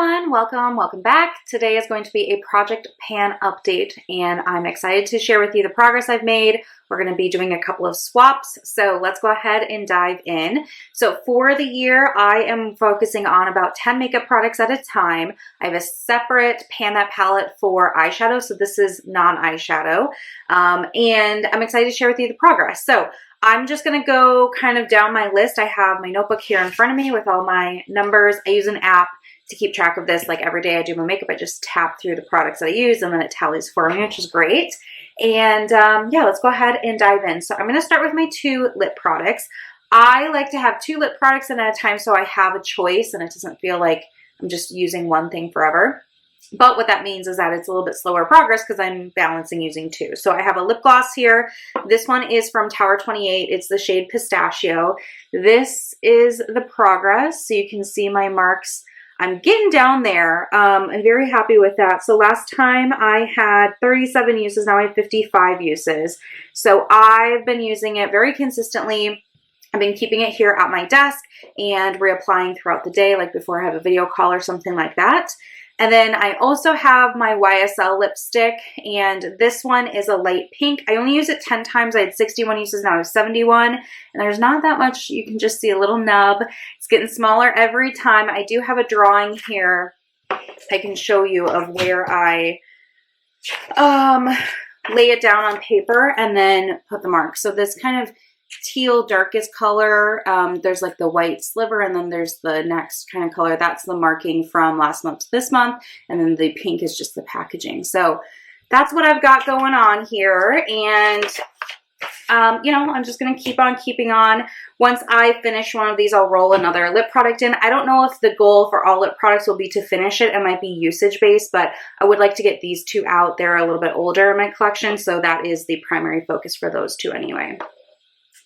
everyone, welcome back. Today is going to be a project pan update and I'm excited to share with you the progress I've made. We're going to be doing a couple of swaps, so let's go ahead and dive in. So for the year, I am focusing on about 10 makeup products at a time. I have a separate Pan That palette for eyeshadow, so this is non-eyeshadow, and I'm excited to share with you the progress. So I'm just going to go kind of down my list. I have my notebook here in front of me with all my numbers. I use an app to keep track of this. Like every day I do my makeup, I just tap through the products that I use and then it tallies for me, which is great. And yeah, let's go ahead and dive in. So I'm going to start with my two lip products. I like to have two lip products in at a time so I have a choice and it doesn't feel like I'm just using one thing forever. But what that means is that it's a little bit slower progress because I'm balancing using two. So I have a lip gloss here. This one is from Tower 28. It's the shade Pistachio. This is the progress. So you can see my marks. I'm getting down there. I'm very happy with that. So last time I had 37 uses. Now I have 55 uses. So I've been using it very consistently. I've been keeping it here at my desk and reapplying throughout the day, like before I have a video call or something like that. And then I also have my YSL lipstick, and this one is a light pink. I only use it 10 times. I had 61 uses, now I have 71, and there's not that much. You can just see a little nub. It's getting smaller every time. I do have a drawing here I can show you of where I lay it down on paper and then put the mark. So this kind of teal darkest color, there's like the white sliver, and then there's the next kind of color. That's the marking from last month to this month, and then the pink is just the packaging. So that's what I've got going on here, and you know, I'm just gonna keep on keeping on. Once I finish one of these, I'll roll another lip product in. I don't know if the goal for all lip products will be to finish it. It might be usage based, but I would like to get these two out. They're a little bit older in my collection, so that is the primary focus for those two anyway.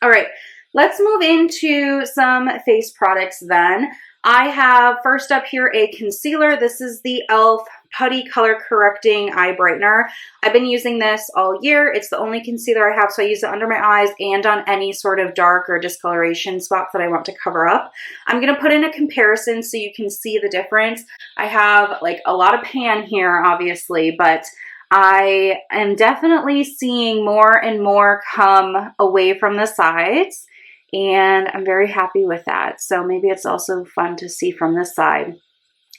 All right, let's move into some face products then. I have first up here a concealer. This is the e.l.f. Putty Color Correcting Eye Brightener. I've been using this all year. It's the only concealer I have, so I use it under my eyes and on any sort of dark or discoloration spots that I want to cover up. I'm going to put in a comparison so you can see the difference. I have like a lot of pan here, obviously, but I am definitely seeing more and more come away from the sides, and I'm very happy with that. So maybe it's also fun to see from this side.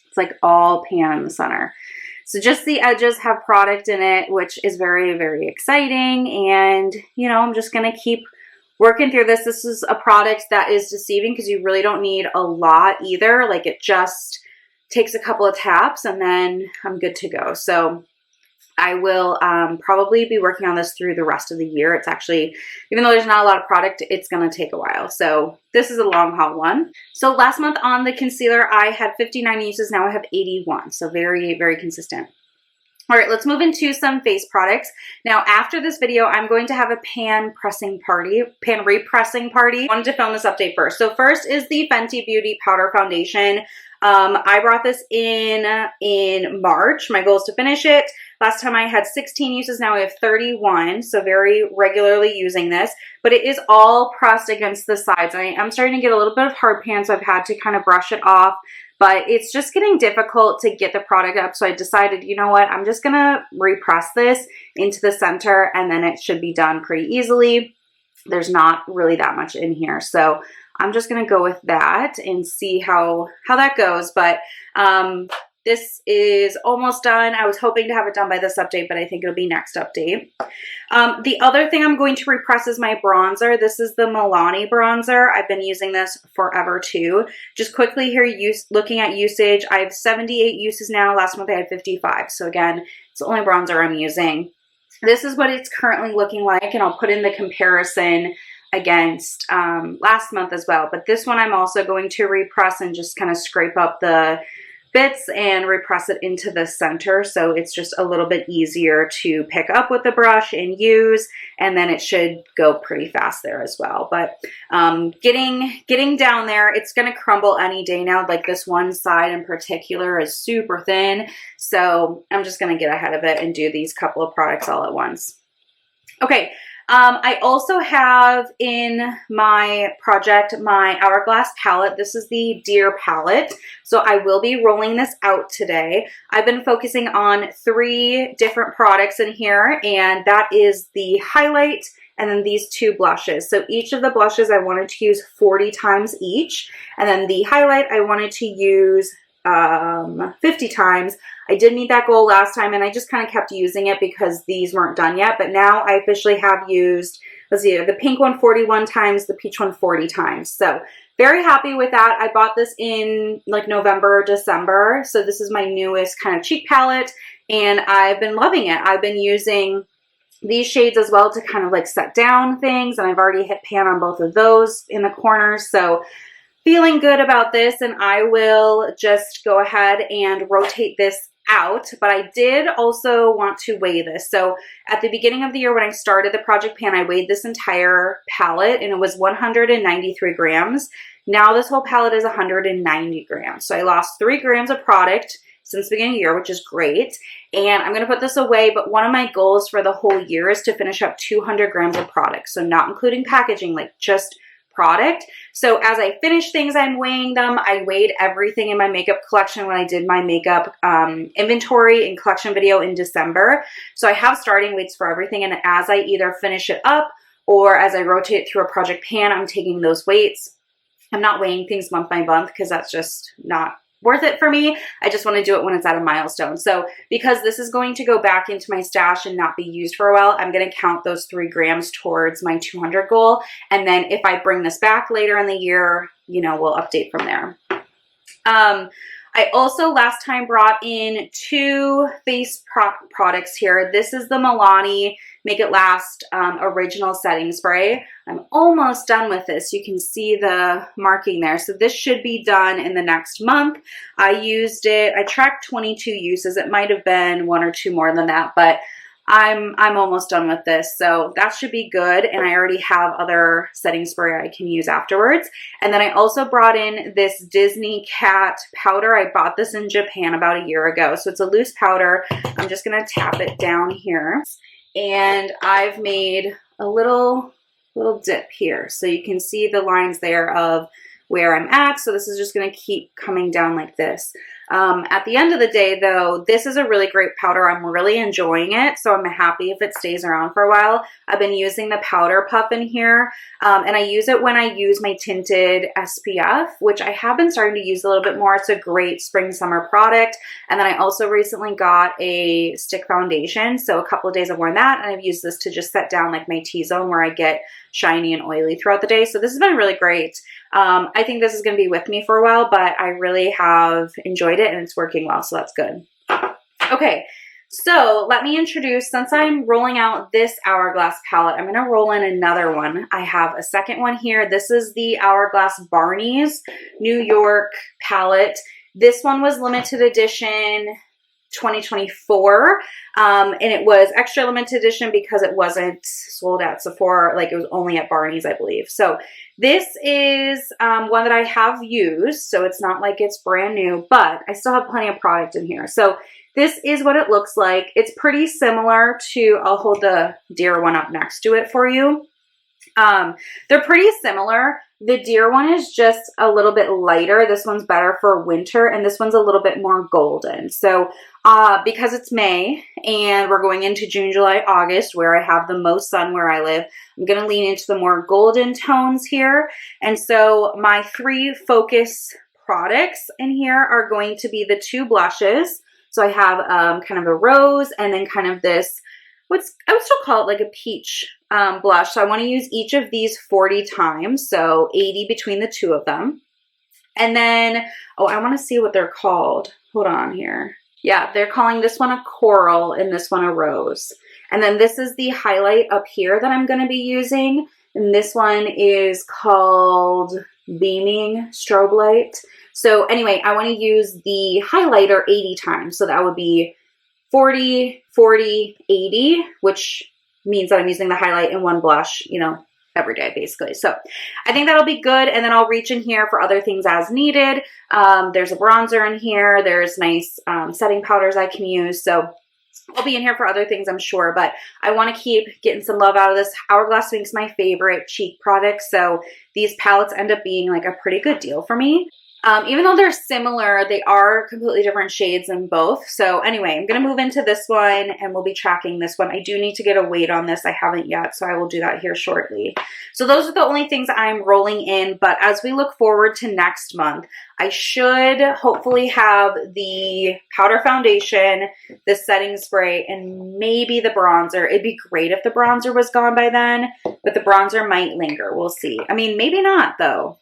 It's like all pan in the center. So just the edges have product in it, which is very, very exciting. And, you know, I'm just going to keep working through this. This is a product that is deceiving because you really don't need a lot either. Like it just takes a couple of taps and then I'm good to go. So I will probably be working on this through the rest of the year. It's actually, even though there's not a lot of product, it's going to take a while. So this is a long haul one. So last month on the concealer, I had 59 uses. Now I have 81. So very, very consistent. All right, let's move into some face products. Now, after this video, I'm going to have a pan repressing party. I wanted to film this update first. So first is the Fenty Beauty Powder Foundation. I brought this in March. My goal is to finish it. Last time I had 16 uses, now I have 31, so very regularly using this, but it is all pressed against the sides. I'm starting to get a little bit of hard pan, so I've had to kind of brush it off, but it's just getting difficult to get the product up, so I decided, you know what, I'm just gonna repress this into the center, and then it should be done pretty easily. There's not really that much in here, so I'm just gonna go with that and see how that goes, but this is almost done. I was hoping to have it done by this update, but I think it'll be next update. The other thing I'm going to repress is my bronzer. This is the Milani bronzer. I've been using this forever too. Just quickly here, looking at usage, I have 78 uses now. Last month I had 55. So again, it's the only bronzer I'm using. This is what it's currently looking like, and I'll put in the comparison against last month as well. But this one I'm also going to repress and just kind of scrape up the bits and repress it into the center, so it's just a little bit easier to pick up with the brush and use, and then it should go pretty fast there as well. But getting down there, it's going to crumble any day now. Like this one side in particular is super thin, so I'm just going to get ahead of it and do these couple of products all at once. Okay, I also have in my project my Hourglass palette. This is the Deer palette. So I will be rolling this out today. I've been focusing on 3 different products in here, and that is the highlight and then these 2 blushes. So each of the blushes I wanted to use 40 times each, and then the highlight I wanted to use 50 times. I did meet that goal last time, and I just kind of kept using it because these weren't done yet, but now I officially have used, let's see, the pink one 41 times, the peach one 40 times. So very happy with that. I bought this in like November, December. So this is my newest kind of cheek palette, and I've been loving it. I've been using these shades as well to kind of like set down things, and I've already hit pan on both of those in the corners. So feeling good about this, and I will just go ahead and rotate this out. But I did also want to weigh this. So at the beginning of the year when I started the project pan, I weighed this entire palette and it was 193 grams. Now this whole palette is 190 grams. So I lost 3 grams of product since the beginning of the year, which is great. And I'm going to put this away, but one of my goals for the whole year is to finish up 200 grams of product. So not including packaging, like just product. So as I finish things, I'm weighing them. I weighed everything in my makeup collection when I did my makeup inventory and collection video in December. So I have starting weights for everything. And as I either finish it up or as I rotate it through a project pan, I'm taking those weights. I'm not weighing things month by month because that's just not worth it for me. I just want to do it when it's at a milestone. So because this is going to go back into my stash and not be used for a while, I'm going to count those 3 grams towards my 200 goal. And then if I bring this back later in the year, you know, we'll update from there. I also last time brought in 2 face products here. This is the Milani Make It Last Original Setting Spray. I'm almost done with this. You can see the marking there. So this should be done in the next month. I used it, I tracked 22 uses. It might have been 1 or 2 more than that, but I'm almost done with this. So that should be good. And I already have other setting spray I can use afterwards. And then I also brought in this Disney Cat powder. I bought this in Japan about a year ago. So it's a loose powder. I'm just going to tap it down here. And I've made a little dip here. So you can see the lines there of where I'm at. So this is just going to keep coming down like this. At the end of the day, though, this is a really great powder. I'm really enjoying it, so I'm happy if it stays around for a while. I've been using the powder puff in here, and I use it when I use my tinted SPF, which I have been starting to use a little bit more. It's a great spring-summer product. And then I also recently got a stick foundation, so a couple of days I've worn that, and I've used this to just set down like my T-zone where I get shiny and oily throughout the day. So this has been really great. I think this is going to be with me for a while, but I really have enjoyed it and it's working well, so that's good. Okay, so let me introduce, since I'm rolling out this Hourglass palette, I'm going to roll in another one. I have a second one here. This is the Hourglass Barney's New York palette. This one was limited edition 2024, and it was extra limited edition because it wasn't sold at Sephora, like it was only at Barney's, I believe. So this is one that I have used, so it's not like it's brand new, but I still have plenty of product in here. So this is what it looks like. It's pretty similar to, I'll hold the Deer one up next to it for you. They're pretty similar. The Deer one is just a little bit lighter. This one's better for winter, and this one's a little bit more golden. So because it's May and we're going into June, July, August, where I have the most sun where I live, I'm going to lean into the more golden tones here. And so my 3 focus products in here are going to be the 2 blushes. So I have kind of a rose and then kind of this, I would still call it like a peach blush. So I want to use each of these 40 times, so 80 between the 2 of them. And then, oh, I want to see what they're called. Hold on here. Yeah, they're calling this one a coral and this one a rose. And then this is the highlight up here that I'm going to be using. And this one is called Beaming Strobe Light. So anyway, I want to use the highlighter 80 times. So that would be 40, 40, 80, which means that I'm using the highlight and one blush, you know, every day basically. So I think that'll be good. And then I'll reach in here for other things as needed. There's a bronzer in here. There's nice setting powders I can use. So I'll be in here for other things, I'm sure, but I want to keep getting some love out of this. Hourglass Pink's my favorite cheek product, so these palettes end up being like a pretty good deal for me. Even though they're similar, they are completely different shades in both. So anyway, I'm going to move into this one and we'll be tracking this one. I do need to get a weight on this. I haven't yet, so I will do that here shortly. So those are the only things I'm rolling in. But as we look forward to next month, I should hopefully have the powder foundation, the setting spray, and maybe the bronzer. It'd be great if the bronzer was gone by then, but the bronzer might linger. We'll see. I mean, maybe not though.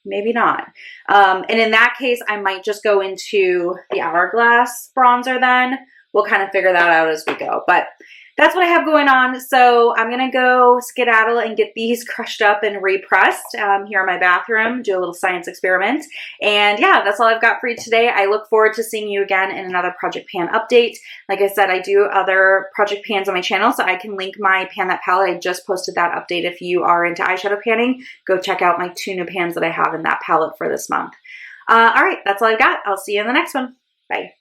Maybe not. And in that case, I might just go into the Hourglass bronzer then. We'll kind of figure that out as we go. But that's what I have going on. So I'm going to go skedaddle and get these crushed up and repressed here in my bathroom, do a little science experiment. And yeah, that's all I've got for you today. I look forward to seeing you again in another Project Pan update. Like I said, I do other Project Pans on my channel, so I can link my Pan That palette. I just posted that update. If you are into eyeshadow panning, go check out my 2 new pans that I have in that palette for this month. All right, that's all I've got. I'll see you in the next one. Bye.